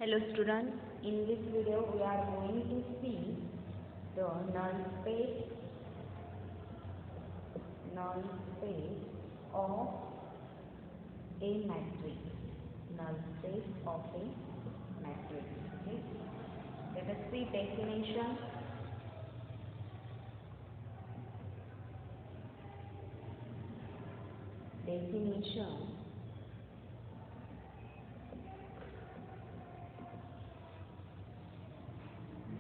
Hello students, in this video we are going to see the null space of a matrix. Null space of a matrix. Okay. Let us see definition.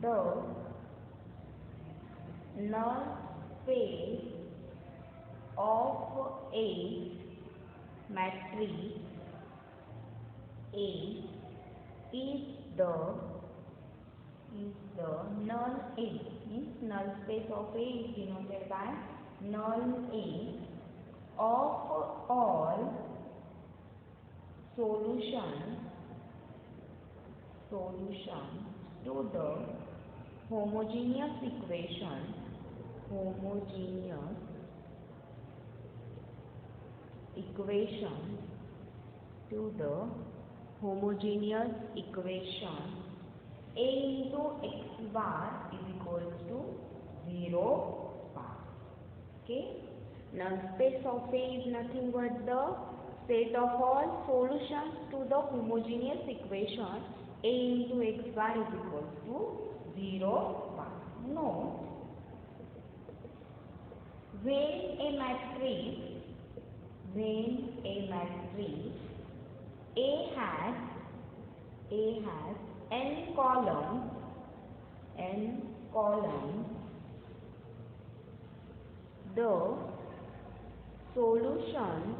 The null space of a matrix A is the null A. Means null space of A is denoted by null A of all solutions to the homogeneous equation to the homogeneous equation A into x bar is equals to 0 bar. Okay. Null space of A is nothing but the set of all solutions to the homogeneous equation A into x bar is equals to 0 bar. Note, when a matrix A has n columns, the solution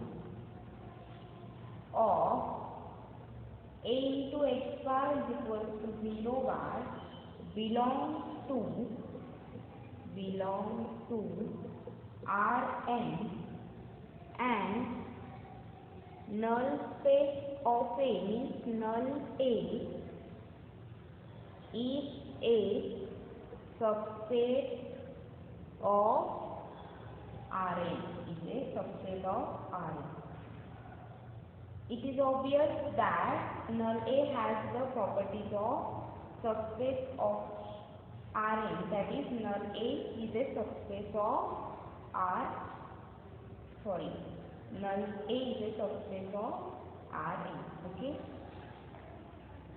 of A into x bar is equal to 0 bar belongs to Rn, and null space of A means null A is a subset of Rn. It is obvious that null A has the properties of subspace of Rn, that is null A is a subspace of null A is a subspace of Rn. Okay.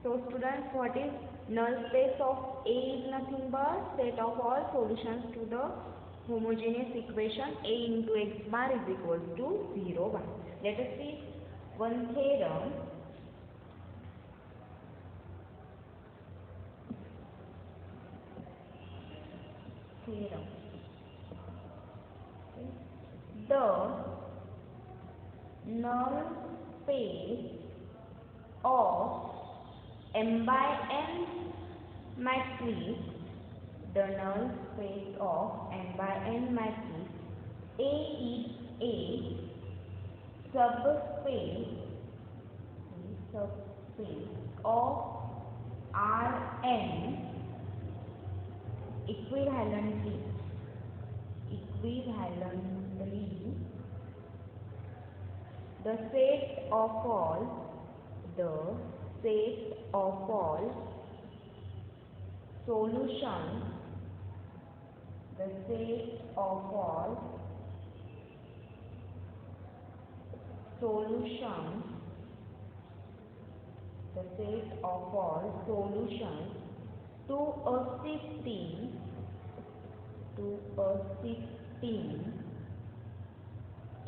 So students, what is null space of A is nothing but set of all solutions to the homogeneous equation A into x bar is equal to 0 bar. Let us see one theorem. The null space of m by n matrix, A is a subspace of Rn equivalently the set of all solutions to a system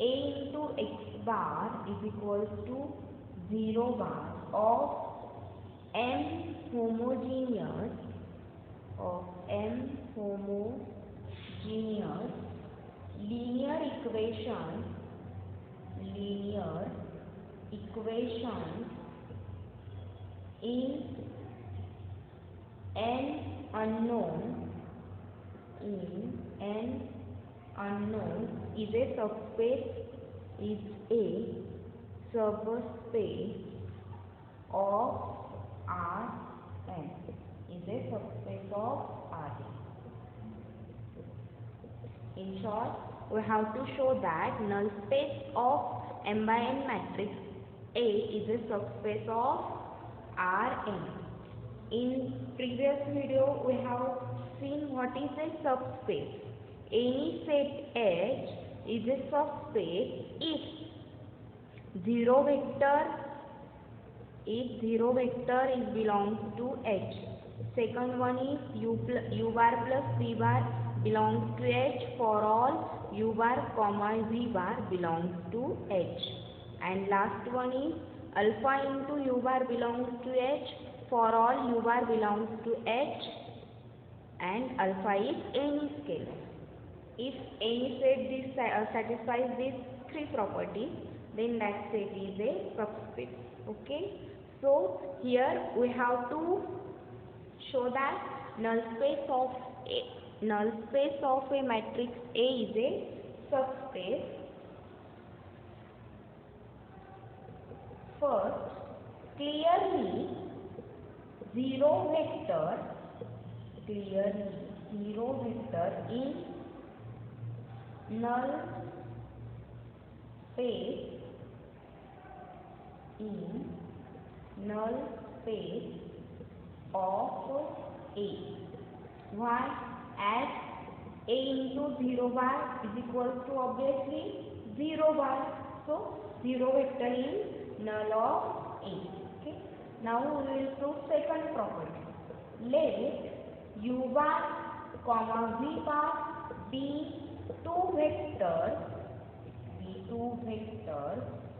A into x bar is equals to 0 bar of m homogeneous linear equations in n unknown is a subspace of Rn. In short, we have to show that null space of m by n matrix A is a subspace of Rn. In previous video, we have seen what is a subspace. Any set H is a subspace if zero vector is belongs to H. Second one is u bar plus v bar belongs to H for all u bar comma v bar belongs to H. And last one is alpha into u bar belongs to H for all u bar belongs to H, and alpha is any scalar. If any set satisfies these three properties, then that set is a subspace. Okay. So here we have to show that null space of a matrix A is a subspace. First, clearly zero vector in null space of A. Why? As A into 0 bar is equals to obviously 0 bar. So 0 vector is null of A. Okay. Now we will prove second property. Let u bar comma v bar be two vectors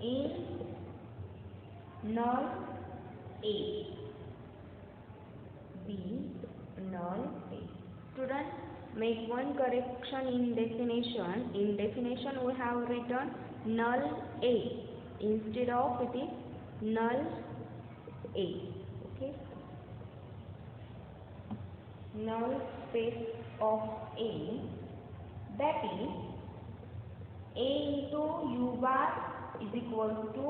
in null A. Students, make one correction in definition. In definition we have written null A. Instead of it is null A. Okay. Null space of A, that is A into u bar is equal to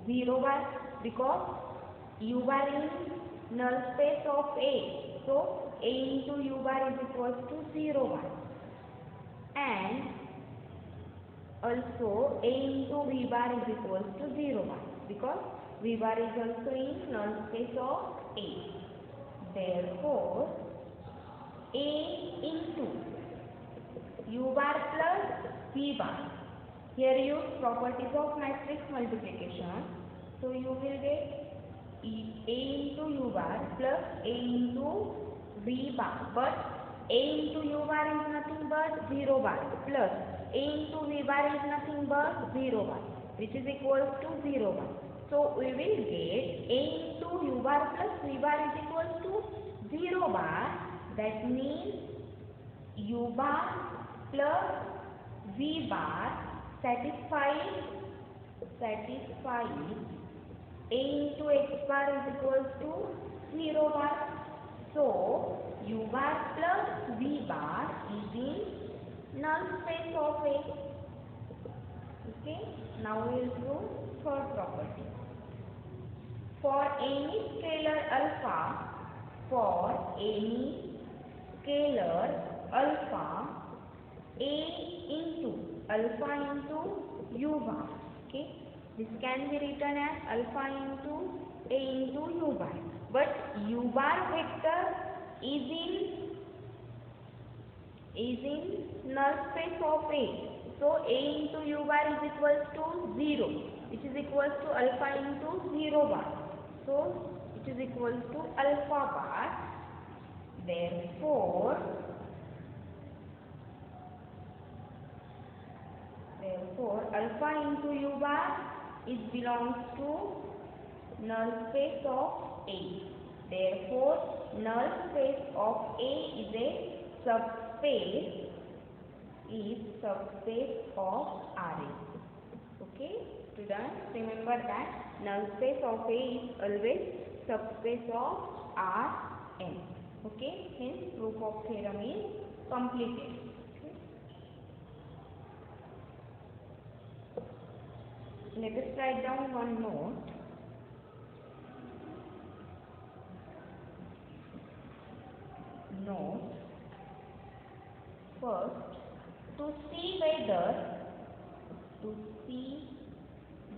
0 bar, because u bar is null space of A. So A into u bar is equal to 0 bar, and also A into v bar is equal to 0 bar, because v bar is also in null space of A. Therefore A into u bar plus v bar. Here use properties of matrix multiplication. So you will get A into u bar plus A into v bar. But A into u bar is nothing but 0 bar, plus A into v bar is nothing but 0 bar, which is equal to 0 bar. So we will get A into u bar plus v bar is equal to 0 bar. That means u bar plus v bar satisfies A into x bar is equal to 0 bar. So u bar plus v bar is in null space of A. Okay. Now we will prove third property. For any scalar alpha, A into alpha into u bar. Okay. This can be written as alpha into A into u bar. But u bar vector is in null space of A. So A into u bar is equal to 0, which is equal to alpha into 0 bar. So it is equal to alpha bar. Therefore alpha into u bar is belongs to null space of A. Therefore null space of A is a subspace of Rn. Okay, students, remember that null space of A is always subspace of Rn. Okay, hence proof of theorem is completed. Okay. Let us write down one note. First, to see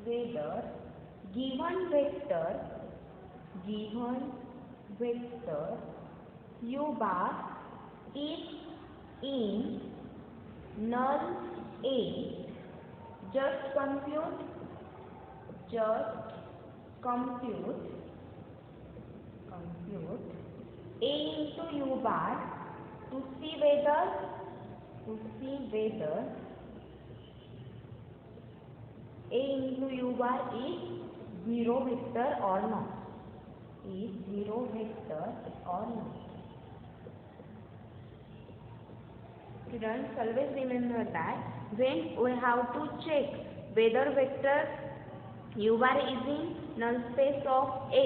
whether given vector vector u bar is in null A. Just compute A into u bar to see whether A into u bar is zero vector or not. Students, always remember that when we have to check whether vector u bar is in null space of A,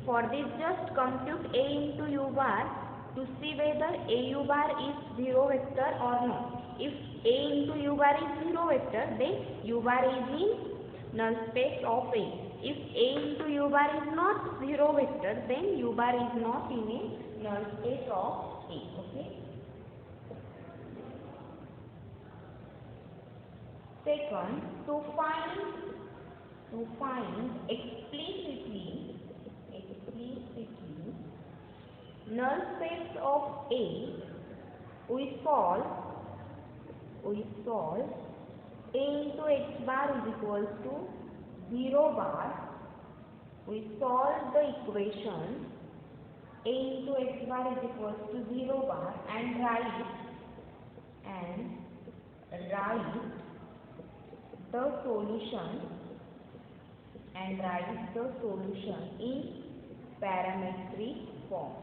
for this just compute A into u bar to see whether A u bar is zero vector or not. If A into u bar is zero vector, then u bar is in null space of A. If A into u bar is not zero vector, then u bar is not in a null space of A. Okay. Second, to find explicitly null space of A, we solve A into x bar is equals to 0 bar. We solve the equation A into x bar is equals to 0 bar and write the solution in parametric form.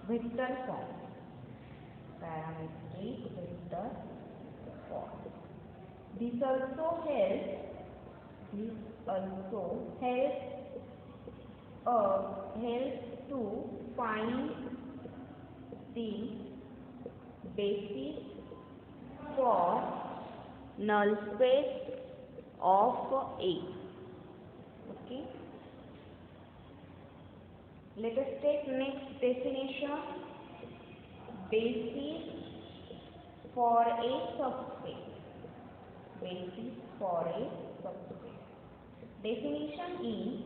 Vector form. This also helps to find the basis for null space of A. Okay. Let us take next definition. Basis for a subspace. Definition is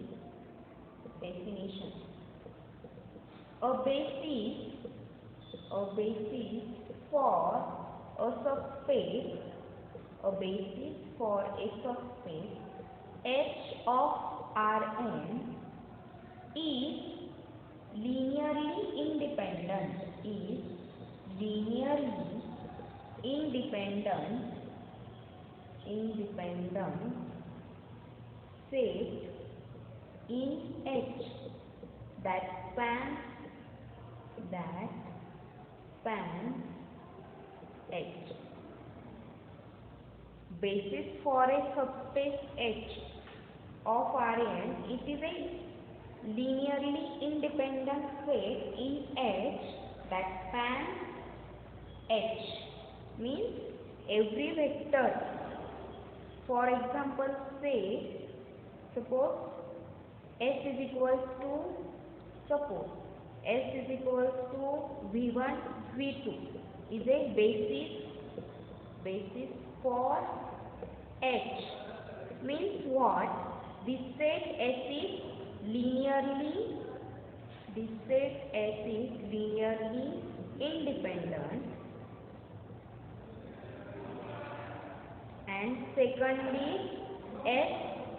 a basis for a subspace H of Rn is linearly independent set in H that spans H. Basis for a subspace H of Rn, it is a linearly independent set in H that spans H. Means every vector. For example, suppose S is equals to V1, V2 is a basis for H. Means what? This set S is linearly independent, and secondly S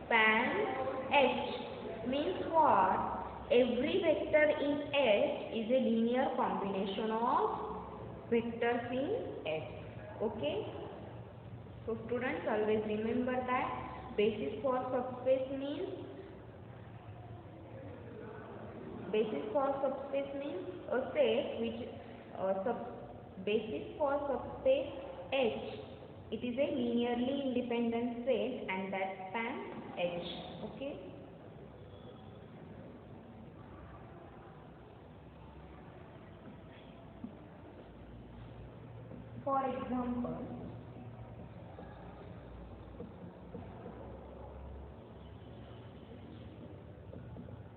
spans H. Means what? Every vector in H is a linear combination of vectors in H. Okay. So students, always remember that basis for subspace means a set which basis for subspace H. It is a linearly independent set and that spans H. Okay. For example,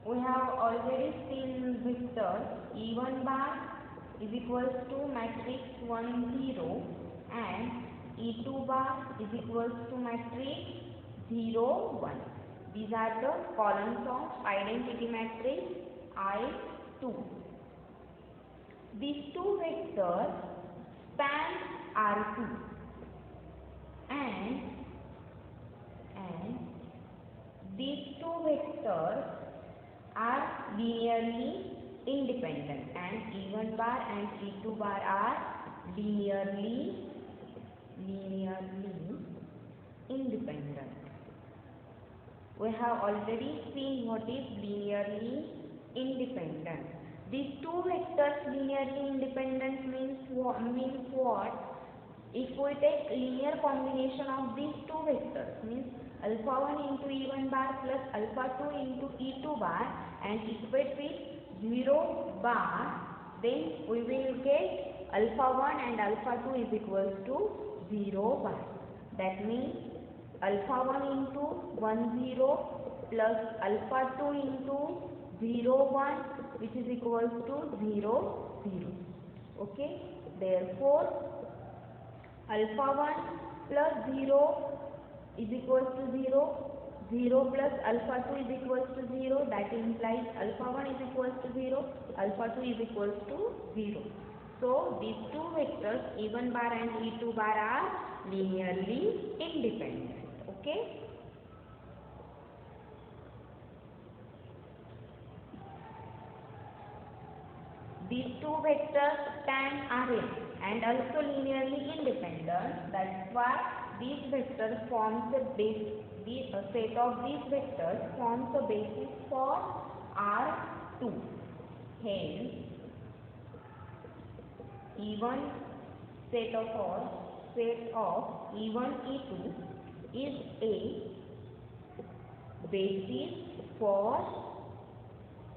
we have already seen vector E1 bar is equals to matrix 1 0 and E2 bar is equals to matrix 0, 1. These are the columns of identity matrix I2. These two vectors span R2 and these two vectors are linearly independent, and E1 bar and E2 bar are linearly independent. We have already seen what is linearly independent. These two vectors linearly independent means what? If we take linear combination of these two vectors, means alpha 1 into E1 bar plus alpha 2 into E2 bar, and equate with 0 bar, then we will get alpha 1 and alpha 2 is equals to 0 bar. That means alpha 1 into 1 0 plus alpha 2 into 0 1, which is equals to 0 0. Okay, therefore alpha 1 plus 0 is equals to 0. 0 plus alpha 2 is equals to 0. That implies alpha 1 is equals to 0. Alpha 2 is equals to 0. So these two vectors E1 bar and E2 bar are linearly independent. Okay. These two vectors span Rn and also linearly independent. That's why these vectors forms a base. A set of these vectors forms a basis for R2. Hence, E1 set of E1 E2 is a basis for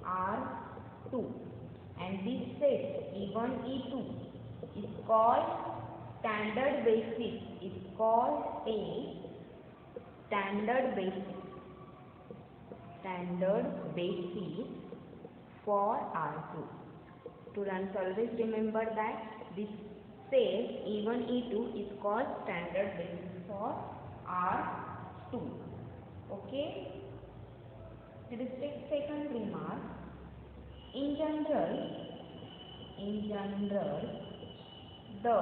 R2, and this set E1 E2 is called standard basis. Is called a standard basis for R2. Students, always remember that this set E1 E2 is called standard basis for R2. Okay. Let us take second remark. In general, the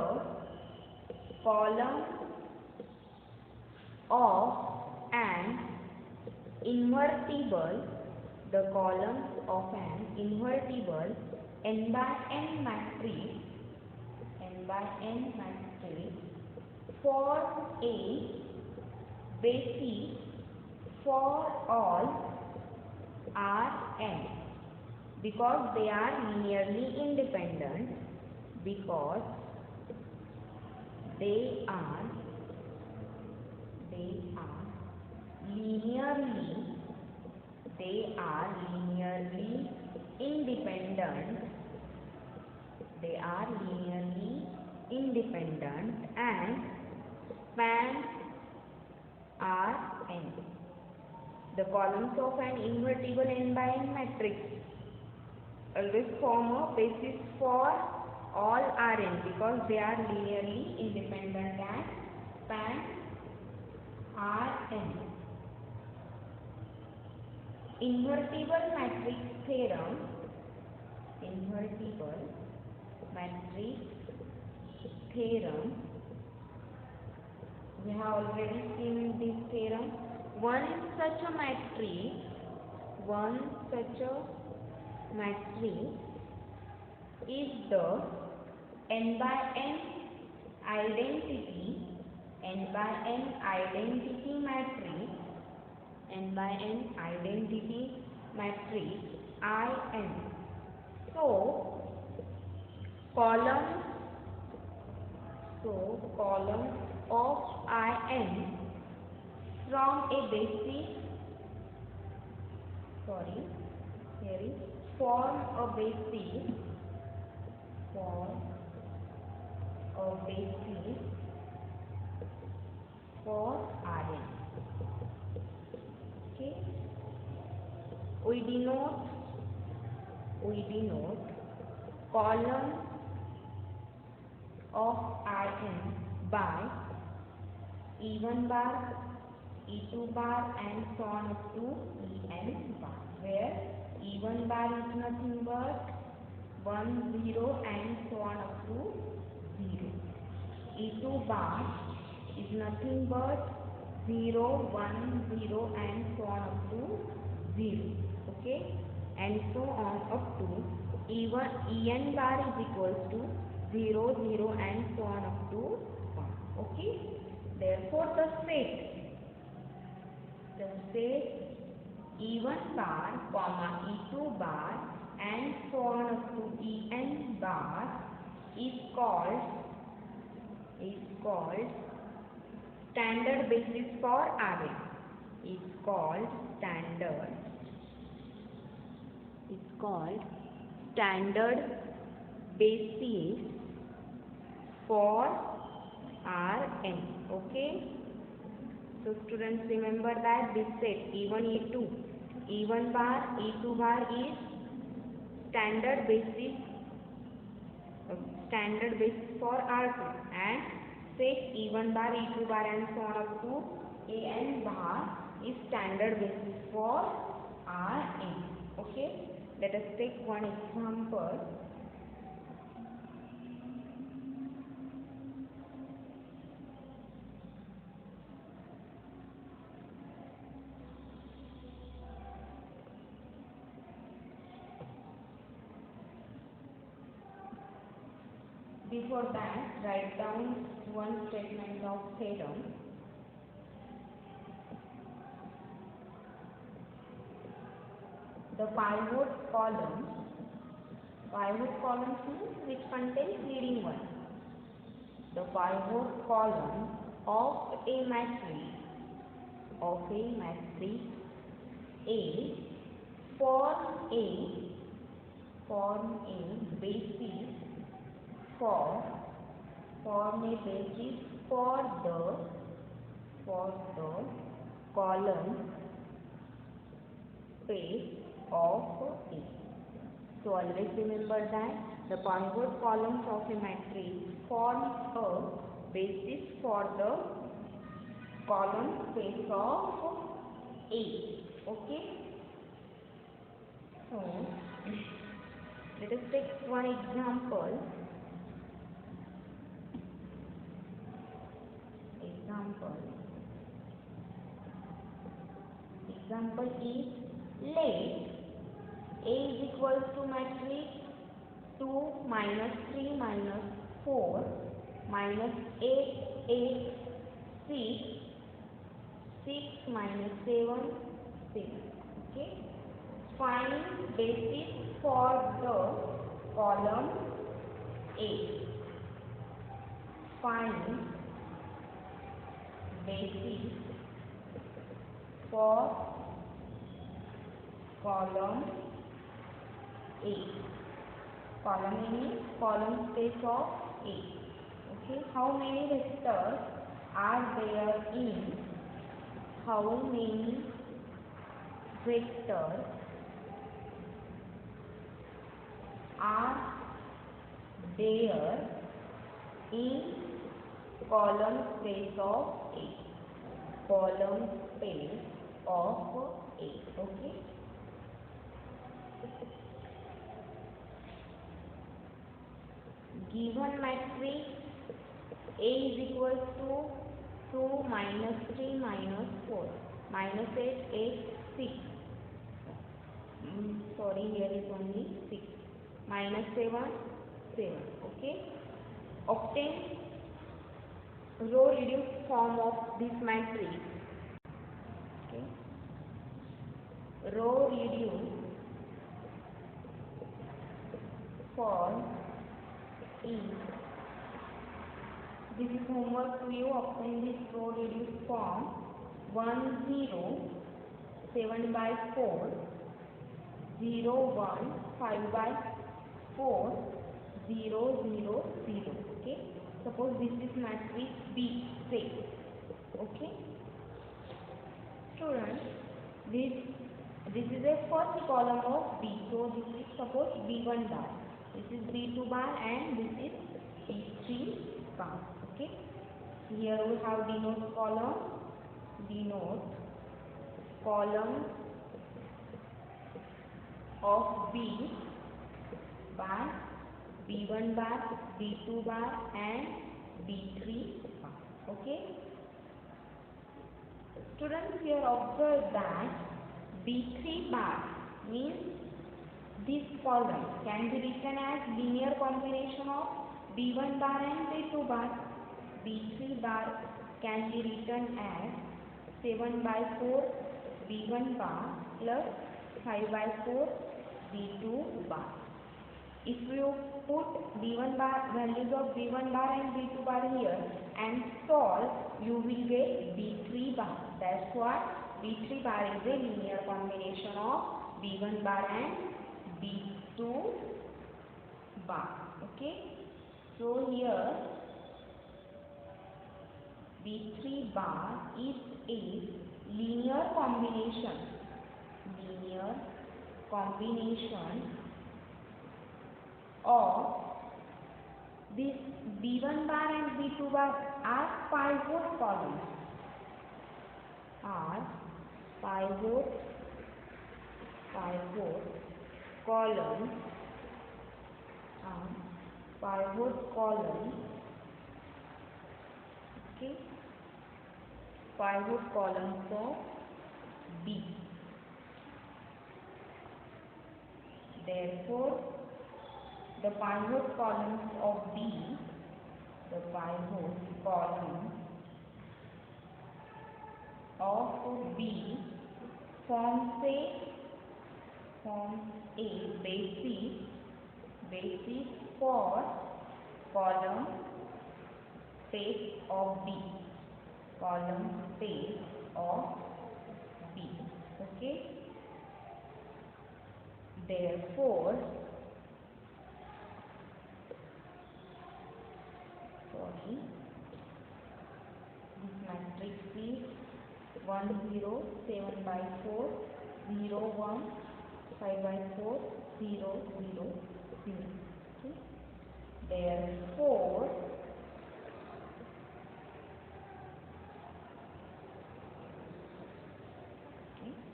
column of an invertible n by n matrix for a basis for all Rn, because they are linearly independent, they are linearly independent and span Rn. The columns of an invertible n by n matrix always form a basis for all Rn because they are linearly independent and span Rn. Invertible matrix theorem. We have already seen this theorem. One such a matrix is the n by n identity matrix In. So columns of In from a basis, form a basis for Rn. Okay. We denote column of Rn by E1 bar E2 bar and so on up to En bar, where E1 bar is nothing but 1, 0 and so on up to 0. E2 bar is nothing but 0, 1, 0 and so on up to 0. Okay, and so on up to En bar is equals to 0, 0 and so on up to 1. Okay, therefore the set E1 bar comma E2 bar and so on up to En bar is called standard basis for Rn. Is called standard basis for Rn. Okay. So students, remember that this set E1, E1 bar, E2 bar is standard basis for R2, and set E1 bar, E2 bar and so on up to En bar is standard basis for Rn. Okay, let us take one example. Before that, write down one statement of theorem. The pivot column means which contains leading one. The pivot column of a matrix A form a basis for the column space of A. So always remember that the pivot columns of a matrix form a basis for the column space of A. Okay. So let us take one example. Example is, let A is equals to matrix 2 minus 3 minus 4 minus 8 8 6 6 minus 7 7. Okay. Find basis for the column A. Find basis for column A. Column A means column space of A. Okay. How many vectors are there in? How many vectors are there in column space of A? Column space of A. Okay. Given matrix A is equals to 2 minus 3 minus 4 minus 8 8 6. Sorry, here is only 6 minus 7 7. Okay. Obtain row reduced form of this matrix. Okay. Row reduced form is, this is homework to you. Obtain this row reduced form 1 0 7 by 4 0 1 5 by 4 0 0 0. Okay. Suppose this is matrix B, say. Okay. Students, this is a first column of B. So this is suppose B1 bar. This is B2 bar and this is B3 bar. Okay. Here we have denote column denote column of B by B1 bar, B2 bar and B3 bar. Okay. Students, here observe that B3 bar means this column can be written as linear combination of B1 bar and B2 bar. B3 bar can be written as 7 by 4 B1 bar plus 5 by 4 B2 bar. If you put B1 bar, values of B1 bar and B2 bar here and solve, you will get B3 bar. That's why B3 bar is a linear combination of B1 bar and B2 bar. Okay. So here B3 bar is a linear combination of this B1 bar and B2 bar are pivot columns. Okay, pivot columns of B. Therefore, the pivot columns of B, forms a basis for column space of B. Okay. Therefore, this matrix is 1 0 7 by 4 0 1 5 by 4 0 0 0. Okay. Therefore,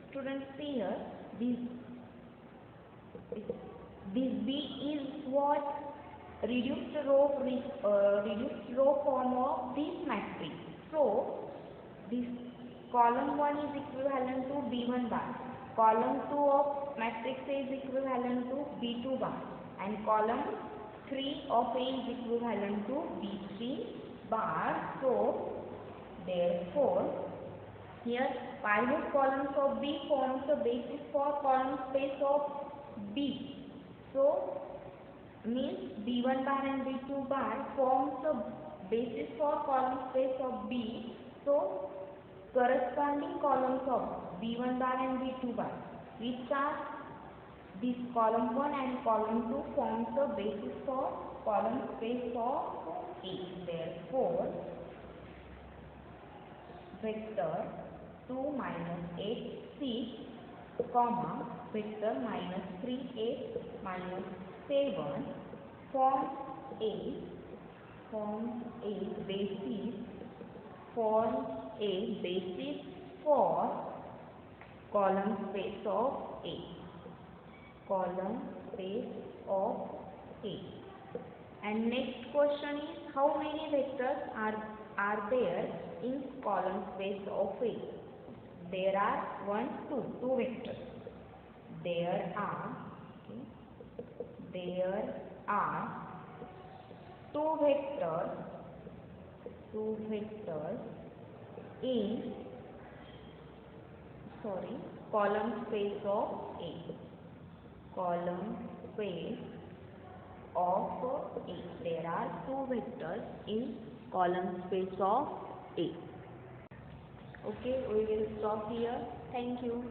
students, see here, this B is what? Reduced row form of this matrix. So this column 1 is equivalent to B1 bar, column 2 of matrix A is equivalent to B2 bar, and column 3 of A is equivalent to B3 bar. So therefore, here pivot columns of B forms the basis for column space of B. So means B1 bar and B2 bar forms the basis for column space of B. So corresponding columns of B1 bar and B2 bar, which are this column 1 and column 2, forms the basis for column space of A. Therefore, vector 2 minus 8 6 comma vector minus 3 8 minus 7 forms a basis for column space of A. And next question is, how many vectors are there in column space of A? There are 2 vectors. There are 2 vectors in column space of A. There are 2 vectors in column space of A. Okay, we will stop here. Thank you.